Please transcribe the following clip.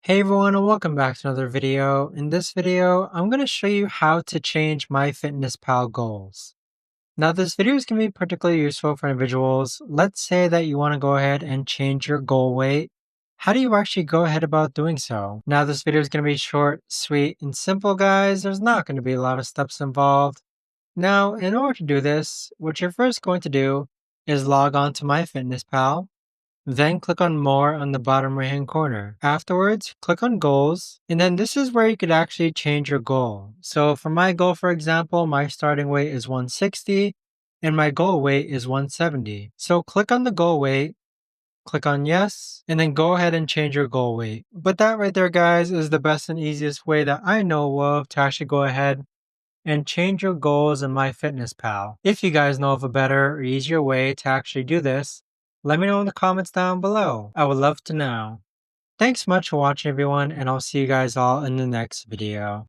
Hey everyone and welcome back to another video. In this video, I'm going to show you how to change MyFitnessPal goals. Now this video is going to be particularly useful for individuals. Let's say that you want to go ahead and change your goal weight. How do you actually go ahead about doing so? Now this video is going to be short, sweet, and simple guys. There's not going to be a lot of steps involved. Now in order to do this, what you're first going to do is log on to MyFitnessPal. Then click on More on the bottom right hand corner. Afterwards, click on Goals, and then this is where you could actually change your goal. So for my goal, for example, my starting weight is 160 and my goal weight is 170. So click on the goal weight, click on Yes, and then go ahead and change your goal weight. But that right there, guys, is the best and easiest way that I know of to actually go ahead and change your goals in MyFitnessPal. If you guys know of a better or easier way to actually do this, let me know in the comments down below. I would love to know. Thanks so much for watching everyone, and I'll see you guys all in the next video.